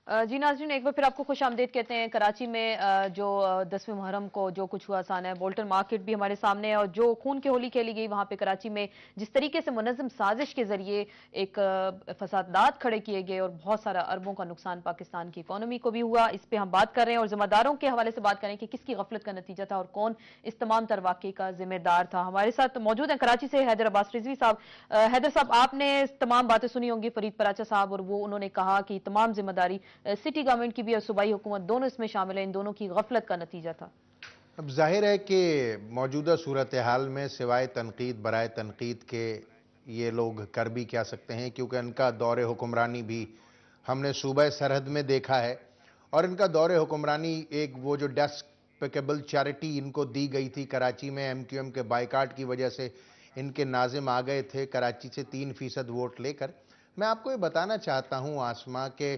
जी नाज़रीन, एक बार फिर आपको खुश आमदीद कहते हैं। कराची में जो 10वें मुहर्रम को जो कुछ हुआ आसान है, बोल्टन मार्केट भी हमारे सामने है और जो खून की होली खेली गई वहां पे कराची में, जिस तरीके से मुनज़्ज़म साजिश के जरिए एक फसादात खड़े किए गए और बहुत सारा अरबों का नुकसान पाकिस्तान की इकोनॉमी को भी हुआ, इस पे हम बात कर रहे हैं और जिम्मेदारों के हवाले से बात करें कि किसकी गफलत का नतीजा था और कौन इस तमाम तर वाक़े का जिम्मेदार था। हमारे साथ मौजूद हैं कराची से हैदर अब्बास रिजवी साहब। हैदर साहब, आपने तमाम बातें सुनी होंगी फरीद पराचा साहब, और वो उन्होंने कहा कि तमाम जिम्मेदारी सिटी गवर्नमेंट की भी और सूबाई हुकूमत दोनों इसमें शामिल है, इन दोनों की गफलत का नतीजा था। अब जाहिर है कि मौजूदा सूरत हाल में सिवाय तनकीद बराए तनकीद के ये लोग कर भी क्या सकते हैं, क्योंकि इनका दौरे हुक्मरानी भी हमने सूबह सरहद में देखा है। और इनका दौरे हुक्मरानी एक वो जो डेस्पिकेबल चैरिटी इनको दी गई थी कराची में MQM के बाइकाट की वजह से इनके नाजिम आ गए थे कराची से 3% वोट लेकर। मैं आपको ये बताना चाहता हूँ आसमा के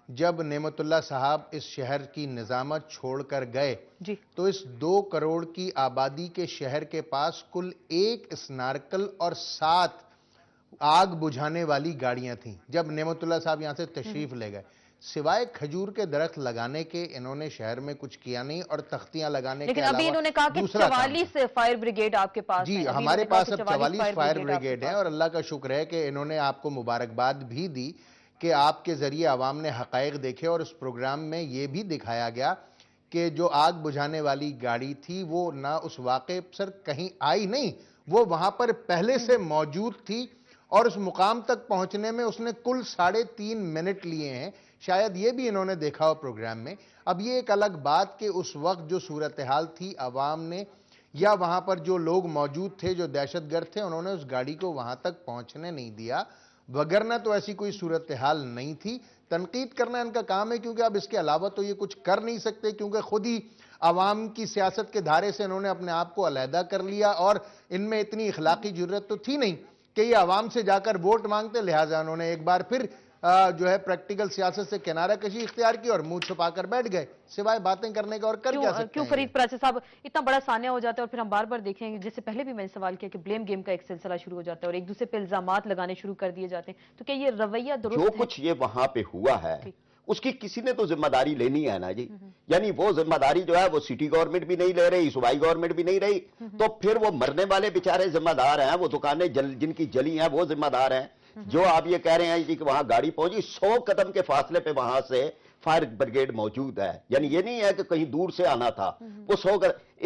जब नेमतुल्लाह साहब इस शहर की निजामत छोड़कर गए तो इस 2 करोड़ की आबादी के शहर के पास कुल 1 स्नार्कल और 7 आग बुझाने वाली गाड़ियां थीं जब नेमतुल्लाह साहब यहां से तशरीफ ले गए। सिवाय खजूर के दरख्त लगाने के इन्होंने शहर में कुछ किया नहीं और तख्तियां लगाने के अलावा लेकिन अभी इन्होंने कहा कि 44 फायर ब्रिगेड आपके पास जी हमारे पास अब 44 फायर ब्रिगेड है और अल्लाह का शुक्र है कि इन्होंने आपको मुबारकबाद भी दी कि आपके जरिए आवाम ने हकायक देखे और उस प्रोग्राम में यह भी दिखाया गया कि जो आग बुझाने वाली गाड़ी थी वो ना उस वाक़े पर कहीं आई नहीं, वो वहां पर पहले से मौजूद थी और उस मुकाम तक पहुंचने में उसने कुल 3.5 मिनट लिए हैं। शायद ये भी इन्होंने देखा हो प्रोग्राम में। अब ये एक अलग बात कि उस वक्त जो सूरत हाल थी आवाम ने या वहां पर जो लोग मौजूद थे जो दहशतगर्द थे उन्होंने उस गाड़ी को वहां तक पहुंचने नहीं दिया, वगरना तो ऐसी कोई सूरत हाल नहीं थी। तनकीद करना इनका काम है क्योंकि अब इसके अलावा तो ये कुछ कर नहीं सकते, क्योंकि खुद ही आवाम की सियासत के धारे से इन्होंने अपने आप को अलहदा कर लिया और इनमें इतनी इखलाकी जरूरत तो थी नहीं कि ये आवाम से जाकर वोट मांगते। लिहाजा उन्होंने एक बार फिर जो है प्रैक्टिकल सियासत से किनारा कशी इख्तियार की और मुंह छुपाकर बैठ गए, सिवाय बातें करने का और कर क्या सकते हैं। क्यों फरीद पराचा साहब, इतना बड़ा सान्या हो जाता है और फिर हम बार बार देखेंगे, जैसे पहले भी मैंने सवाल किया कि ब्लेम गेम का एक सिलसिला शुरू हो जाता है और एक दूसरे पे इल्जामात लगाने शुरू कर दिए जाते हैं, तो क्या ये रवैया दुरुस्त है? जो कुछ ये वहां पे हुआ है उसकी किसी ने तो जिम्मेदारी लेनी है ना जी। यानी वो जिम्मेदारी जो है वो सिटी गवर्नमेंट भी नहीं ले रही, सूबाई गवर्नमेंट भी नहीं रही, तो फिर वो मरने वाले बेचारे जिम्मेदार हैं, वो दुकानें जिनकी जली हैं वो जिम्मेदार हैं। जो आप ये कह रहे हैं जी कि वहां गाड़ी पहुंची, 100 कदम के फासले पे वहां से फायर ब्रिगेड मौजूद है। यानी ये नहीं है कि कहीं दूर से आना था, वो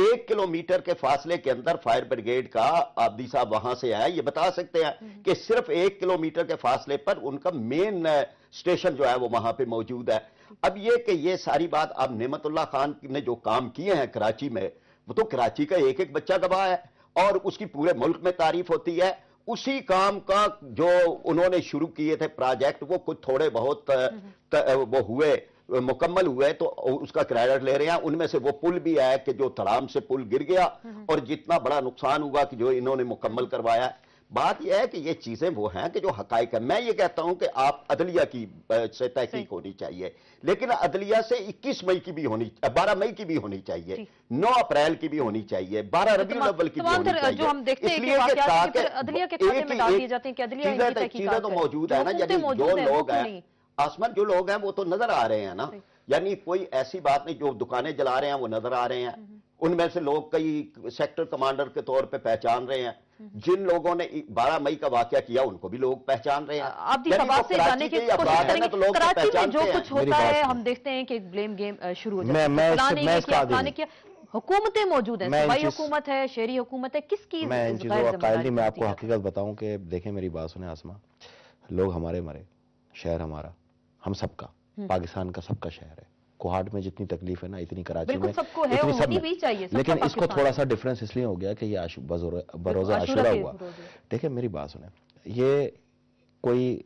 1 किलोमीटर के फासले के अंदर फायर ब्रिगेड का आबदी साहब वहां से आए। ये बता सकते हैं कि सिर्फ 1 किलोमीटर के फासले पर उनका मेन स्टेशन जो है वो वहां पे मौजूद है। अब ये कि ये सारी बात अब नेमतुल्लाह खान ने जो काम किए हैं कराची में, वो तो कराची का एक एक बच्चा गवाह है और उसकी पूरे मुल्क में तारीफ होती है। उसी काम का जो उन्होंने शुरू किए थे प्रोजेक्ट, वो कुछ थोड़े बहुत वो हुए, मुकम्मल हुए, तो उसका क्रेडिट ले रहे हैं। उनमें से वो पुल भी है कि जो तराम से पुल गिर गया और जितना बड़ा नुकसान हुआ कि जो इन्होंने मुकम्मल करवाया। बात यह है कि ये चीजें वो हैं कि जो हकायक है। मैं ये कहता हूं कि आप अदलिया की से तहकीक होनी चाहिए, लेकिन अदलिया से 21 मई की भी होनी, 12 मई की भी होनी चाहिए, 9 अप्रैल की भी होनी चाहिए, 12 रबीउल अव्वल की भी होनी चाहिए। जो हम देखते हैं कि अदलिया के खाते में डाल दिए जाते हैं कि अदलिया की तहकीकात चीजें तो मौजूद है ना। यानी जो लोग हैं आसमान, जो लोग हैं वो तो नजर आ रहे हैं ना। यानी कोई ऐसी बात नहीं, जो दुकानें जला रहे हैं वो नजर आ रहे हैं। उनमें से लोग कई सेक्टर कमांडर के तौर पे पहचान रहे हैं। जिन लोगों ने 12 मई का वाकया किया उनको भी लोग पहचान रहे हैं। आप जाने की कोशिश करेंगे, तो कराची में जो कुछ होता है हम देखते हैं कि ब्लेम गेम शुरू हो जाता है। हुकूमतें मौजूद है, सूबाई हुकूमत है, शहरी हुकूमत है, किसकी? मैं आपको हकीकत बताऊं कि देखें, मेरी बात सुने आसमा, लोग हमारे मरे, शहर हमारा, हम सबका, पाकिस्तान का सबका शहर है। कोहाट में जितनी तकलीफ है ना इतनी कराची में सबको है, होनी भी चाहिए। लेकिन इसको थोड़ा सा डिफरेंस इसलिए हो गया कि ये बरोज़ा आशुरा हुआ। देखिए मेरी बात सुने, ये कोई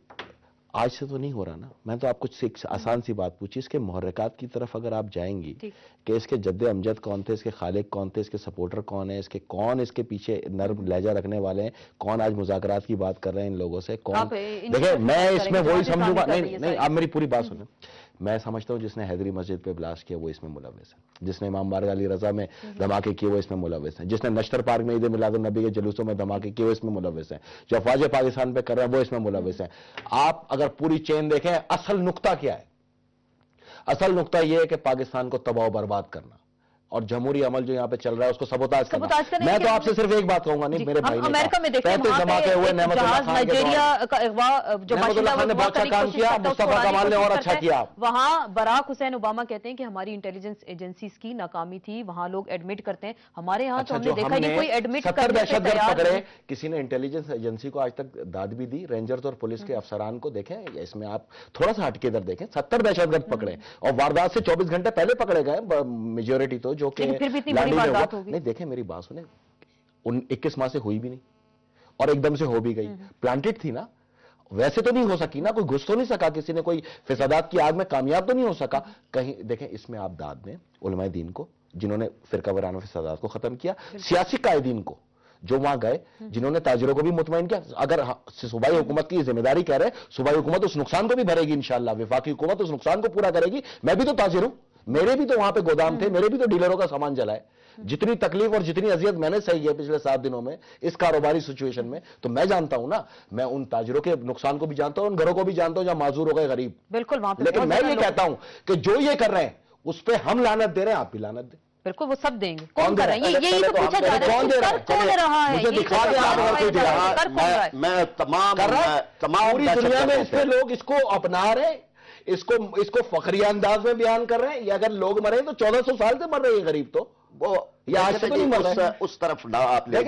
आज से तो नहीं हो रहा ना। मैं तो आपको आसान सी बात पूछी, इसके मुहर्रिकात की तरफ अगर आप जाएंगी कि इसके जद्दे अमजद कौन थे, इसके खालिक कौन थे, इसके सपोर्टर कौन है, इसके कौन इसके पीछे नर्म लहजा रखने वाले हैं, कौन आज मुज़ाकरात की बात कर रहे हैं इन लोगों से, कौन। देखिए मैं इसमें वही समझूंगा, नहीं आप मेरी पूरी बात सुने। मैं समझता हूं जिसने हैदरी मस्जिद पे ब्लास्ट किया वो इसमें मुलव्विस है, जिसने इमाम बारगाह अली रजा में धमाके किए वो इसमें मुलव्विस है, जिसने नश्तर पार्क में ईद मिलादुन नबी के जुलूसों में धमाके किए वो इसमें मुलव्विस है, जो अफवाज पाकिस्तान पे कर रहे हैं वो इसमें मुलव्विस है। आप अगर पूरी चेन देखें, असल नुक्ता क्या है, اصل نقطہ یہ ہے کہ پاکستان کو تباہ و برباد کرنا اور جمہوری عمل جو یہاں پہ چل رہا ہے اس کو سبوتاج کرنا. میں تو آپ سے صرف ایک بات کہوں گا, نہیں میرے بھائی نے امریکہ میں دیکھیں وہاں پہ جہاز نائجیریا کا اغوا جو باشندہ نے بہت اچھا کام کیا, مصطفیٰ کمال نے اور اچھا کیا. وہاں براک حسین اوباما کہتے ہیں کہ ہماری انٹیلیجنس ایجنسیز کی ناکامی تھی, وہاں لوگ ایڈمٹ کرتے ہیں. ہمارے یہاں تو ہم نے دیکھا نہیں کوئی ایڈمٹ کرنے سے تیار پکڑے, کسی نے انٹیلیجنس ایجنسی کو آج تک داد بھی دی. رینجرز اور پولیس کے افسران کو دیکھیں, اس میں آپ تھوڑا سا ہٹ کے ادھر دیکھیں, 70 دہشت گرد پکڑے اور واردات سے 24 گھنٹے پہلے پکڑے گئے میجورٹی تو, جو کہ نہیں. دیکھیں میری بات سنیں, 21 ماہ سے ہوئی بھی نہیں اور ایک دم سے ہو بھی گئی. پلانٹڈ تھی نا, ویسے تو نہیں ہو سکی نا, کوئی گھس تو نہیں سکا, کسی نے کوئی فسادات کی آگ میں کامیاب تو نہیں ہو سکا کہیں. دیکھیں اس میں آپ داد دیں علماء دین کو جنہوں نے فرقہ وارانہ فسادات کو ختم کیا, سیاسی قائدین کو جو وہاں گئے جنہوں نے تاجروں کو بھی مطمئن کیا. اگر صوبائی حکومت کی ذمہ داری کہہ رہے, صوبائی حکومت اس نقصان کو بھی بھرے گی انشاءاللہ, وفاقی حکومت اس نقصان کو پورا کرے گی. میں بھی تو تاجر ہوں, میرے بھی تو وہاں پہ گودام تھے, میرے بھی تو ڈیلروں کا سامان جلا ہے. جتنی تکلیف اور جتنی اذیت میں نے سہی ہے پچھلے 7 دنوں میں اس کاروباری سچویشن میں, تو میں جانتا ہوں نا, میں ان تاجروں کے نقصان کو بھی جانتا ہوں, ان گھروں کو بھی جانتا ہوں جہاں معذور ہو گئے غریب. بالکل وہاں پہ. لیکن میں یہ کہتا ہوں کہ جو یہ کر رہے ہیں اس پہ ہم لعنت دے رہے ہیں, آپ بھی لعنت دیں. بالکل وہ سب دیں گے. کون کر رہا ہے یہی تو پوچھا جا رہا ہے, کون دے رہا ہے, مجھے دکھا دیں. میں تمام پوری دنیا میں اس پہ لوگ اس کو اپنا رہے ہیں, اس کو فخریہ انداز میں بیان کر رہے ہیں. یا اگر لوگ مرے تو 1400 سال سے مر رہے ہیں غریب, تو وہ اس طرف نہ آپ لے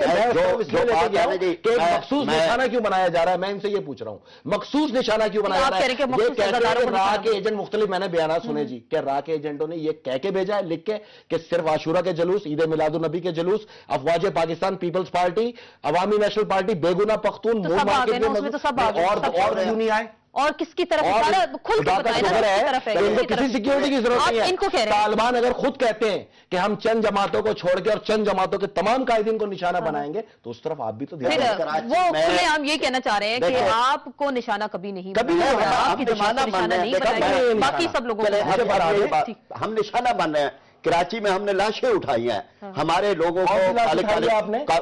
مخصوص نشانہ کیوں بنایا جا رہا ہے. میں ان سے یہ پوچھ رہا ہوں, مخصوص نشانہ کیوں بنایا جا رہا ہے. یہ کہتے ہیں کہ راہ کے ایجنٹ مختلف, میں نے بیانات سنے جی کہ راہ کے ایجنٹوں نے یہ کہہ کے بھیجا ہے, لکھ کے, کہ صرف عاشورہ کے جلوس, عید میلاد النبی کے جلوس, افواج پاکستان پیپلز پارٹی, عوامی نیشنل پارٹی, بے گناہ پختون اور کیوں نہیں آئے, اور کس کی طرف کھل کے بتائیں, کسی سیکیورٹی کی ضرورت نہیں ہے. طالبان اگر خود کہتے ہیں کہ ہم چند جماعتوں کو چھوڑ کے اور چند جماعتوں کے تمام قائدین کو نشانہ بنائیں گے, تو اس طرف آپ بھی تو وہ کھلے ہم یہ کہنا چاہ رہے ہیں کہ آپ کو نشانہ کبھی نہیں بنایا, آپ کی جماعت کو نشانہ نہیں بنایا, باقی سب لوگوں کو. ہم نشانہ بن رہے ہیں. کراچی میں ہم نے لاشیں اٹھائی ہیں, ہمارے لوگوں کو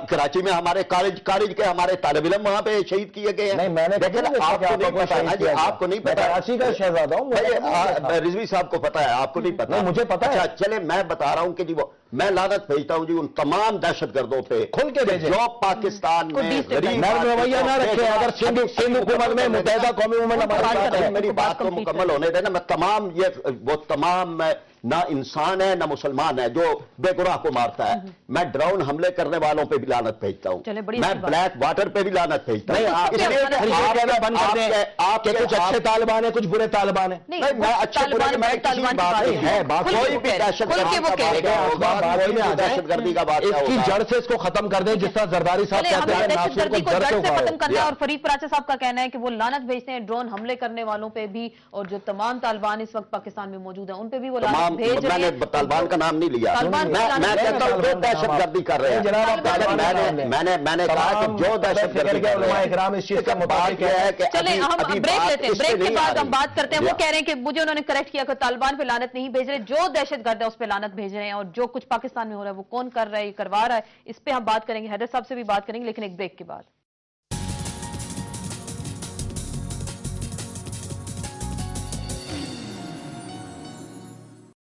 کراچی میں ہمارے کالج کے ہمارے طالب علم وہاں پہ شہید کیے گئے ہیں. آپ کو نہیں پتا ہے, آپ کو نہیں پتا, کراچی کا شہزادہ ہوں, رضوی صاحب کو پتا ہے, آپ کو نہیں پتا. مجھے پتا ہے. چلے میں بتا رہا ہوں کہ جی وہ میں لعنت بھیجتا ہوں جی ان تمام دہشت گردوں پہ, کھل کے بھیجیں جو پاکستان میں نرم رویہ نہ رکھے. اگر سندھ حکومت میں متحدہ قومی امت, میری بات کو مکمل ہونے دینا. میں تمام وہ تمام نہ انسان ہے نہ مسلمان ہے جو بے گناہ کو مارتا ہے. میں ڈرون حملے کرنے والوں پہ بھی لعنت بھیجتا ہوں, میں بلیک واٹر پہ بھی لعنت بھیجتا ہوں. آپ کے کچھ اچھے طالبان ہیں, کچھ برے طالبان ہیں. میں اچھے برے میں کسی بات نہیں ہے, کوئی بھی دہشت گردی کا بات, اس کی جڑ سے اس کو ختم کر دیں, جس طرح زرداری صاحب کہتے ہیں دہشت گردی کو جڑ سے ختم کرنا ہے. اور فرید پراچا صاحب کا کہنا ہے کہ وہ لعنت بھیجتے ہیں ڈرون حملے کرنے والوں پہ بھی, اور جو تمام طالبان اس وقت پاکستان میں موجود ہیں ان پہ بھی وہ لعنت بھیج رہے ہیں. طالبان کا نام نہیں لیا, میں کہتا ہوں جو دہشت گردی کر رہے ہیں. میں نے کہا کہ جو دہشت گردی کر رہے ہیں, اکرام اس چیز کا مطابق ہے کہ چلیں ہم بریک لیتے ہیں, بریک کے بعد ہم بات کرتے ہیں. وہ کہہ رہے ہیں کہ مجھے انہوں نے کریکٹ کیا کہ طالبان پہ لعنت نہیں بھیج رہے, جو دہشت گرد ہے اس پہ لعنت بھیج رہے ہیں, اور جو کچھ پاکستان میں ہو رہا ہے وہ کون کر رہا ہے, کروا رہا ہے, اس پہ ہم بات کریں گے. حیدر صاحب سے بھی بات کریں گے لیکن ایک بریک کے بعد.